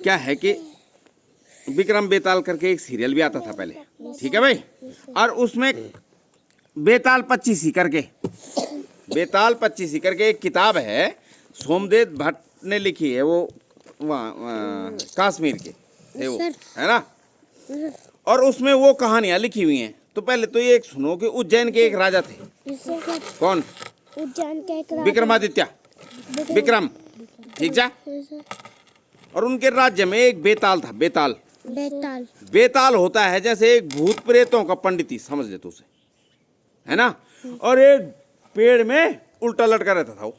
क्या है कि विक्रम बेताल करके एक सीरियल भी आता था पहले, ठीक है भाई। और उसमें बेताल 25 करके एक किताब है, सोमदेव भट्ट ने लिखी है, वो वहाँ कश्मीर के थे वो, है ना। और उसमें वो कहानियां लिखी हुई हैं। तो पहले तो ये एक सुनो कि उज्जैन के एक राजा थे। कौन? उज्जैन के एक विक्रमादित्य, विक्रम, ठीक है। और उनके राज्य में एक बेताल था। बेताल होता है जैसे एक भूत प्रेतों का पंडित ही समझ ले तो उसे, है ना। और एक पेड़ में उल्टा लटका रहता था वो,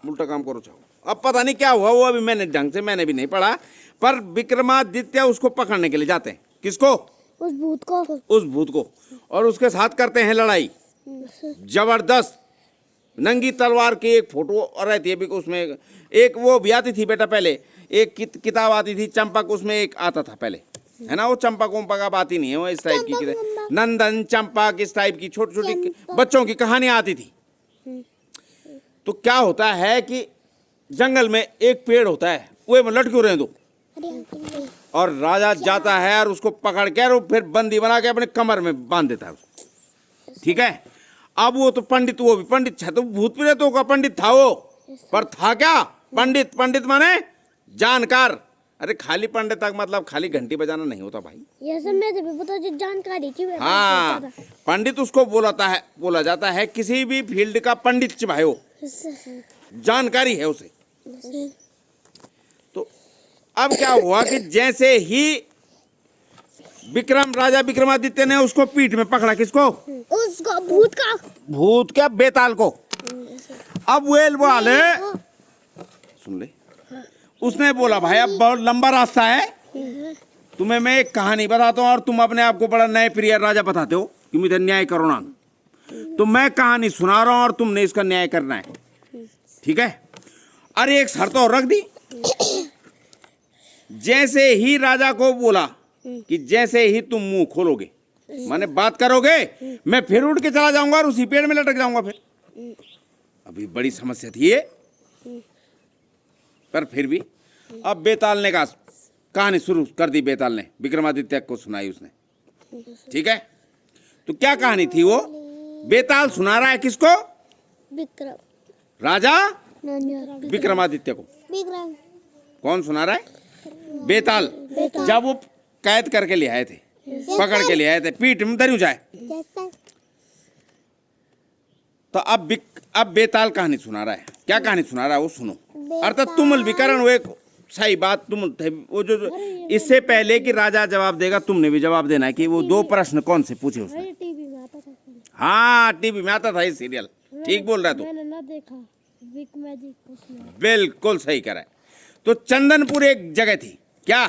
उल्टा काम करो चाहो। अब पता नहीं क्या हुआ वो, अभी मैंने ढंग से मैंने भी नहीं पढ़ा, पर विक्रमादित्य उसको पकड़ने के लिए जाते हैं। किसको? उस भूत को। और उसके साथ करते हैं लड़ाई जबरदस्त। नंगी तलवार की एक फोटो रहती है, उसमें एक वो भी आती थी बेटा पहले, एक किताब आती थी चंपक, उसमें एक आता था पहले, है ना। वो चंपक उम्पक अब आती नहीं है, वो इस टाइप की नंदन चंपक इस टाइप की छोटी छोटी बच्चों की कहानियां आती थी। तो क्या होता है कि जंगल में एक पेड़ होता है, वो लटके रहे दो, और राजा जाता है और उसको पकड़ के और फिर बंदी बना के अपने कमर में बांध देता है उसको, ठीक है। अब वो तो पंडित, वो भी पंडित था, तो भूत प्रेतों का पंडित था वो, पर था क्या? पंडित माने जानकार। अरे खाली पंडित तक मतलब खाली घंटी बजाना नहीं होता भाई, ये सब मुझे भी पता, जो जानकारी थी। हाँ, पंडित उसको बोला जाता है किसी भी फील्ड का पंडित भाई, हो जानकारी है उसे। तो अब क्या हुआ कि जैसे ही राजा विक्रमादित्य ने उसको पीठ में पकड़ा, किसको? उसको भूत का बेताल को। अब वेल वाले सुन ले, उसने बोला भाई अब बहुत लंबा रास्ता है, तुम्हें मैं एक कहानी बताता हूँ और तुम अपने आप को बड़ा न्याय प्रिय राजा बताते हो कि मुझे न्याय करो ना, तो मैं कहानी सुना रहा हूँ और तुमने इसका न्याय करना है, ठीक है। अरे एक शर्त और रख दी, जैसे ही राजा को बोला कि जैसे ही तुम मुंह खोलोगे, माने बात करोगे, मैं फिर उठ के चला जाऊंगा और उसी पेड़ में लटक जाऊंगा। फिर अभी बड़ी समस्या थी ये, पर फिर भी अब बेताल ने कहानी शुरू कर दी। बेताल ने विक्रमादित्य को सुनाई उसने, ठीक है। तो क्या कहानी थी वो? बेताल सुना रहा है किसको? राजा विक्रमादित्य को। कौन सुना रहा है? बेताल। जब वो कैद करके ले आए थे, पकड़ के ले आए थे, पीठ में दर्ज जाए, तो अब बेताल कहानी सुना रहा है। क्या कहानी सुना रहा है वो सुनो। अर्थात तुमुल विकरण, वो एक सही बात तुम वो जो इससे पहले कि राजा जवाब देगा, तुमने भी जवाब देना है कि वो 2 प्रश्न कौन से पूछे उसने। हाँ, टीवी में आता था ये सीरियल, ठीक बोल रहा है तू, बिल्कुल सही करा है। तो चंदनपुर एक जगह थी, क्या?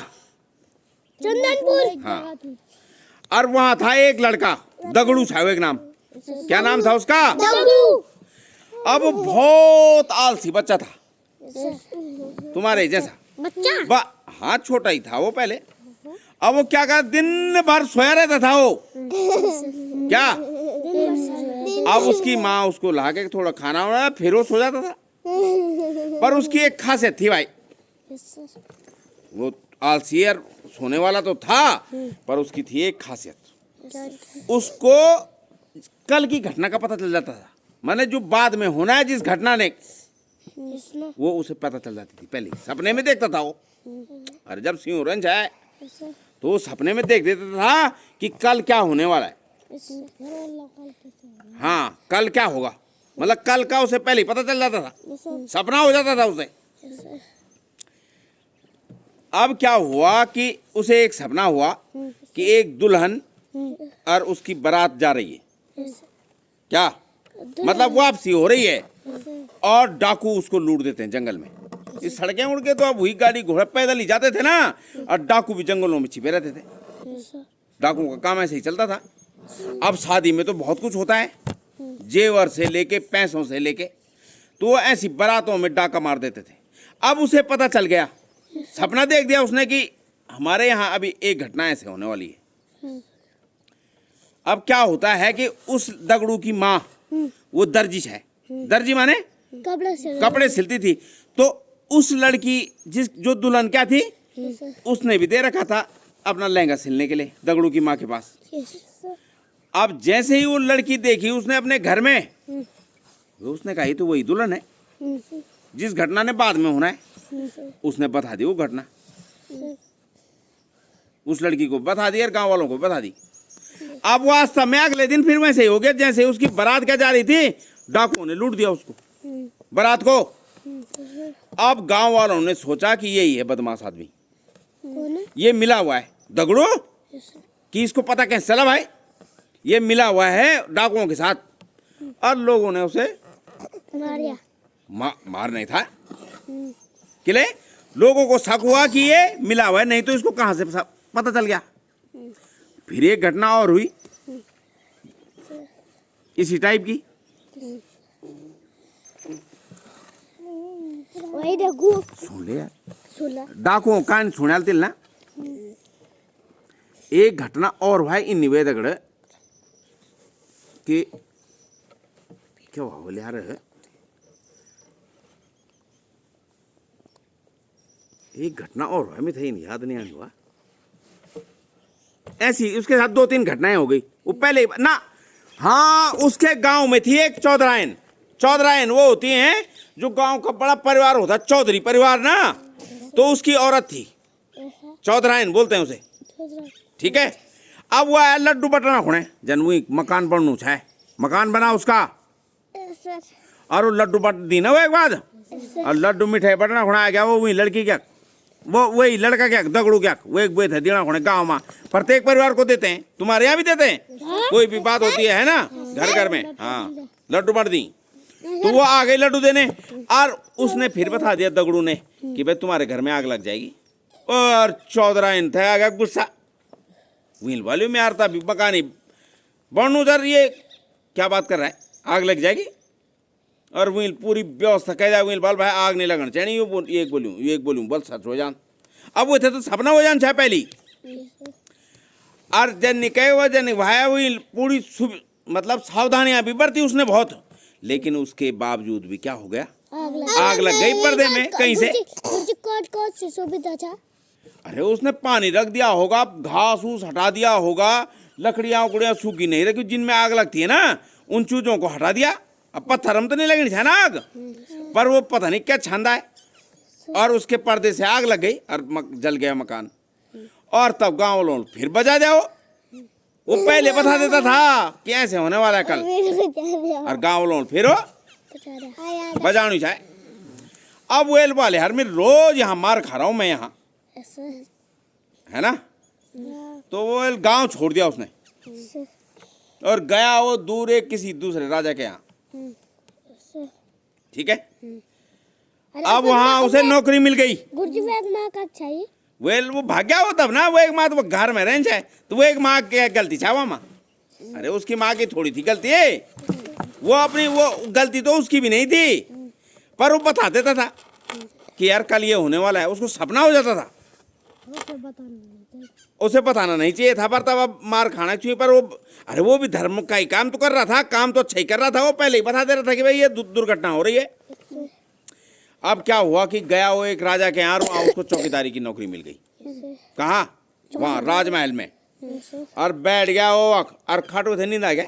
चंदनपुर। हाँ, और वहां था एक लड़का, दगड़ू था एक नाम। क्या नाम था उसका? अब बहुत आलसी बच्चा था, तुम्हारे जैसा बच्चा। हाँ, छोटा ही था वो पहले। अब वो क्या कर, दिन भर सोया रहता था वो, क्या? अब उसकी माँ उसको ला के थोड़ा खाना वाना, फिर वो सो जाता था। पर उसकी एक खासियत थी भाई, वो आलसी और सोने वाला तो था, पर उसकी थी एक खासियत, उसको कल की घटना का पता चल जाता था। माने जो बाद में होना है जिस घटना ने, वो उसे पता चल जाती थी। पहले सपने में देखता था वो, अरे जब सिंह रंज है तो वो सपने में देख देता था कि कल क्या होने वाला है। हाँ, कल क्या होगा, मतलब कल का उसे पहले ही पता चल जाता था, सपना हो जाता था उसे। अब क्या हुआ कि उसे एक सपना हुआ कि एक दुल्हन और उसकी बारात जा रही है, क्या मतलब वापसी हो रही है, और डाकू उसको लूट देते हैं जंगल में। इस सड़कें उड़ के तो अब हुई गाड़ी घोड़े पैदल ही जाते थे ना, और डाकू भी जंगलों में छिपे रहते थे। डाकुओं का काम ऐसे ही चलता था। अब शादी में तो बहुत कुछ होता है, जेवर से लेके पैसों से लेके, तो वो ऐसी बारातों में डाका मार देते थे। अब उसे पता चल गया, सपना देख दिया उसने कि हमारे यहाँ अभी एक घटना ऐसे होने वाली है। अब क्या होता है कि उस दगड़ू की माँ वो दर्जी है, दर्जी माने कपड़े सिलती थी। तो उस लड़की जो दुल्हन क्या थी, यस सर, उसने भी दे रखा था अपना लहंगा सिलने के लिए दगड़ू की माँ के पास। यस सर, अब जैसे ही वो लड़की देखी उसने अपने घर में, उसने कहा ये तो वही दुल्हन है सर, जिस घटना ने बाद में होना है। सर, उसने बता दी वो घटना, सर, उस लड़की को बता दी और गांव वालों को बता दी। अब वो आज समय अगले दिन फिर वैसे ही हो गया जैसे उसकी बारात क्या जा रही थी, डाकुओं ने लूट दिया उसको, बारात को। सर, अब गांव वालों ने सोचा कि यही है बदमाश आदमी, कौन है? ये मिला हुआ है दगड़ू यस सर, कि इसको पता कैसे चला भाई, ये मिला हुआ है डाकुओं के साथ। और लोगों ने उसे मारिया, मार नहीं था किले, लोगों को शक हुआ कि ये मिला हुआ है, नहीं तो इसको कहां से पता चल गया। फिर एक घटना और हुई इसी टाइप की। वही देखो, सुन ले यार, सुला, डाकुओं कान सुनाल ना। एक घटना और भाई इन निवेद दगड़ कि क्या हुआ बोले यार, एक घटना और हुआ, मैं थे याद नहीं आने हुआ। ऐसी उसके साथ 2-3 घटनाएं हो गई। वो पहले ना, हाँ, उसके गांव में थी एक चौधरायन। चौधरायन वो होती हैं जो गांव का बड़ा परिवार होता है, चौधरी परिवार ना, तो उसकी औरत थी, चौधरायन बोलते हैं उसे, ठीक है। अब वो आया लड्डू बटना खुणे जन वही मकान बनू छे, मकान बना उसका, सर, और वो लड्डू बट दी ना वो एक बाद, और लड्डू मिठाई बटना खुणा आ गया। वो वही लड़की क्या, वो वही लड़का क्या, दगड़ू क्या, वो एक बेथ है दीना खुणे गाँव में प्रत्येक परिवार को देते हैं, तुम्हारे यहाँ भी देते हैं, कोई भी बात होती है ना घर घर में, हाँ, लड्डू बट दी। तो वो आ गई लड्डू देने, और उसने फिर बता दिया दगड़ू ने कि भाई तुम्हारे घर में आग लग जाएगी। और चौधरायन था आ गया गुस्सा, व्हील वाले में आरता भी मकानी बनू सर, ये क्या बात कर रहा है, आग लग जाएगी। और व्हील पूरी व्यवस्था कह दिया, व्हील बाल भाई आग नहीं लगना चाहिए, ये एक बोलूँ बल सच हो जान। अब वो थे तो सपना हो जान चाहे पहली, और जन निकले हुआ जन भाई व्हील पूरी मतलब सावधानियां भी बरती उसने बहुत, लेकिन उसके बावजूद भी क्या हो गया, आग लग गई पर्दे में कहीं से। से सुविधा था, अरे उसने पानी रख दिया होगा, घास फूस हटा दिया होगा, लकड़ियां उकड़ियां सूखी नहीं रखी, जिनमें आग लगती है ना उन चीजों को हटा दिया। अब पत्थर हम तो नहीं लगनी है ना आग, पर वो पता नहीं क्या छंदा है, और उसके पर्दे से आग लग गई और जल गया मकान। और तब गांव वालों फिर बजा जाओ, वो पहले बता देता था कि ऐसे होने वाला है कल, और गांव वालों फिर बजानी चाहे। अब वेल वाले हर में रोज यहाँ मार खा रहा हूँ मैं यहाँ, है ना। तो वो गांव छोड़ दिया उसने और गया वो दूर एक किसी दूसरे राजा के यहाँ, ठीक है। अब वहाँ उसे नौकरी मिल गई। गुरुजी वो एक माँ का चाहिए, वेल वो भाग गया वो तब ना, वो एक माँ तो वो घर में रहने चाहे, तो वो एक माँ की गलती छा माँ, अरे उसकी माँ की थोड़ी थी गलती है, वो अपनी वो गलती तो उसकी भी नहीं थी, पर वो बता देता था कि यार कल ये होने वाला है, उसको सपना हो जाता था, उसे बताना नहीं चाहिए था, पर तब मार खाना चाहिए। पर वो अरे वो भी धर्म का ही काम तो कर रहा था, काम तो अच्छा ही कर रहा था, वो पहले ही बता दे रहा था कि भाई ये दुर्घटना हो रही है। अब क्या हुआ कि गया वो एक राजा के यहाँ, वहाँ उसको चौकीदारी की नौकरी मिल गई, कहाँ, वहाँ राजमहल में, और बैठ गया वो और खाटू थे नींद आ गया,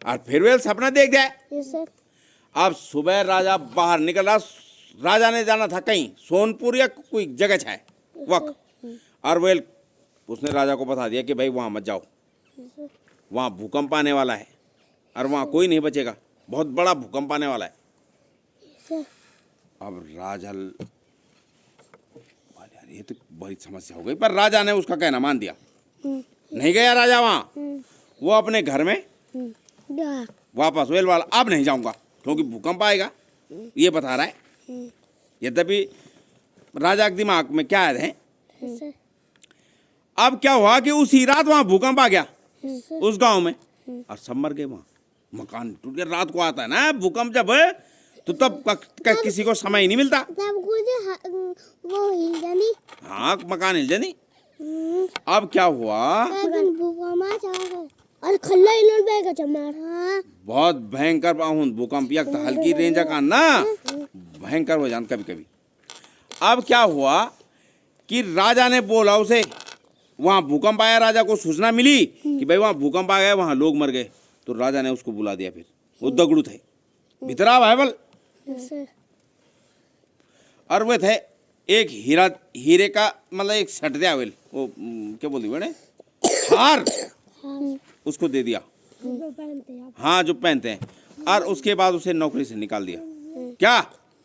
और फिर वे सपना देख गया। अब सुबह राजा बाहर निकल रहा, राजा ने जाना था कहीं सोनपुर या कोई जगह है वक्त, और वे उसने राजा को बता दिया कि भाई वहाँ मत जाओ, वहाँ भूकंप आने वाला है और वहाँ कोई नहीं बचेगा, बहुत बड़ा भूकंप आने वाला है। अब राजा यार ये तो बड़ी समस्या हो गई, पर राजा ने उसका कहना मान दिया, नहीं गया राजा वहाँ, वो अपने घर में वापस वेल वाला, अब नहीं जाऊंगा क्योंकि भूकंप आएगा, ये बता रहा है। यद्यपि राजा के दिमाग में क्या है, अब क्या हुआ कि उसी रात वहां भूकंप आ गया उस गांव में, और सब मर गए, वहां मकान टूट गया। रात को आता है ना भूकंप जब, तो तब किसी को समय ही नहीं मिलता, वो हिल जानी, हाँ मकान हिल जानी। अब क्या हुआ, और खल्ला हिलर बैगा चमार, हाँ बहुत भयंकर भूकंप, एक हल्की रेंज का ना भयंकर हो जान कभी कभी, अब क्या हुआ कि राजा ने बोला उसे, वहां भूकंप आया, राजा को सूचना मिली कि भाई वहां भूकंप आ गया, वहां लोग मर गए। तो राजा ने उसको बुला दिया। फिर वो दगड़ू थे भितरा भाईबल, यस सर। और वे थे एक हीरे का मतलब एक सट दिया वेल, वो क्या बोलती बड़े हार, उसको दे दिया। जो पहनते हैं आप। हाँ, जो पहनते हैं। और उसके बाद उसे नौकरी से निकाल दिया। क्या?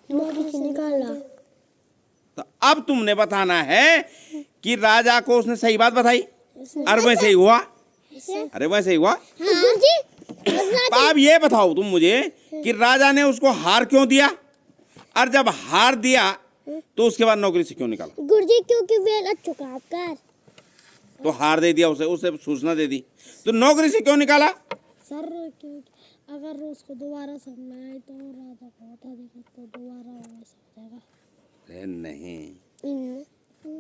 नौकरी से निकाला। तो अब तुमने बताना है कि राजा को उसने सही बात बताई, और वैसे ही हुआ। अरे वैसे ही हुआ। तो गुरुजी अब ये बताओ तुम मुझे कि राजा ने उसको हार क्यों दिया, और जब हार दिया तो उसके बाद नौकरी से क्यों निकाला? गुरुजी क्योंकि वेल अच्छा काम कर। तो हार दे दिया उसे सूचना दे दी, तो नौकरी से क्यों निकाला? सर क्योंकि अगर उसको दोबारा समझना है तो राजा को बता देगा तो दोबारा वो समझेगा। अरे नहीं,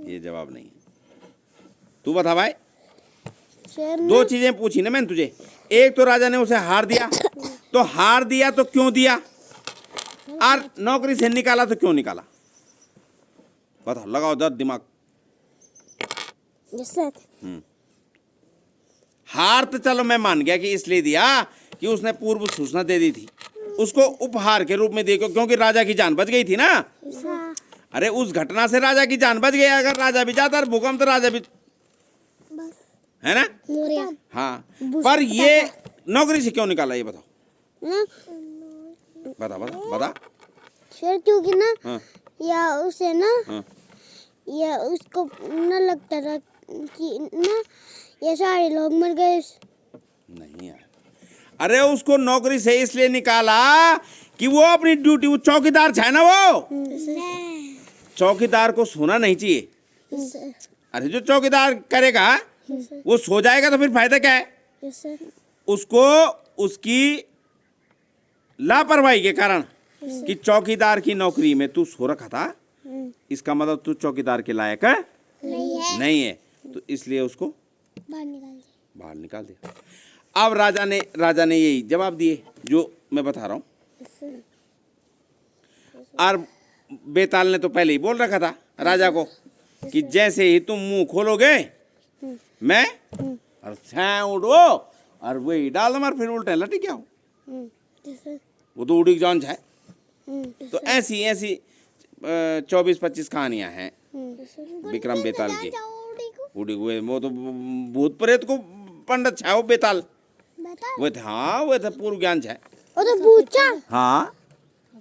ये जवाब नहीं है। तू बता भाई। सर दो चीजें पूछी ना मैंने तुझे, एक तो राजा ने उसे हार दिया, तो हार दिया तो क्यों दिया, और नौकरी से निकाला तो क्यों निकाला? बताओ, लगाओ दर्द दिमाग। Yes sir. हार तो चलो मैं मान गया कि इसलिए दिया कि उसने पूर्व सूचना दे दी थी, उसको उपहार के रूप में देखो, क्योंकि राजा की जान बच गई थी ना। अरे उस घटना से राजा की जान बच गई, अगर राजा भी जाता और भूकंप तो राजा भी, बस है ना? मोरिया हाँ, पर ये नौकरी से क्यों निकाला, ये बताओ। ना बता बता बता। सर क्योंकि ना हाँ या उसे ना हाँ। या उसको ना लगता था कि ना ये सारे लोग मर गए। नहीं यार, अरे उसको नौकरी से इसलिए निकाला कि वो अपनी ड्यूटी, वो चौकीदार है ना, वो चौकीदार को सोना नहीं चाहिए। अरे जो चौकीदार करेगा वो सो जाएगा तो फिर फायदा क्या है? उसको उसकी लापरवाही के कारण कि चौकीदार की नौकरी में तू सो रखा था, इसका मतलब तू चौकीदार के लायक है नहीं है, तो इसलिए उसको बाहर निकाल दिया। अब राजा ने यही जवाब दिए जो मैं बता रहा हूं। और बेताल ने तो पहले ही बोल रखा था राजा को कि जैसे ही तुम मुंह खोलोगे मैं और उड़ो और वही डाल दो, फिर उल्टे लटी क्या हो, वो तो उड़ी जान है। तो ऐसी 24-25 कहानियां हैं विक्रम बेताल की। उड़ी हुए वो तो भूत प्रेत को पंडित है वो बेताल, वो थे। हाँ, वो थे पूर्व ज्ञान है। वो तो पूछा। हाँ।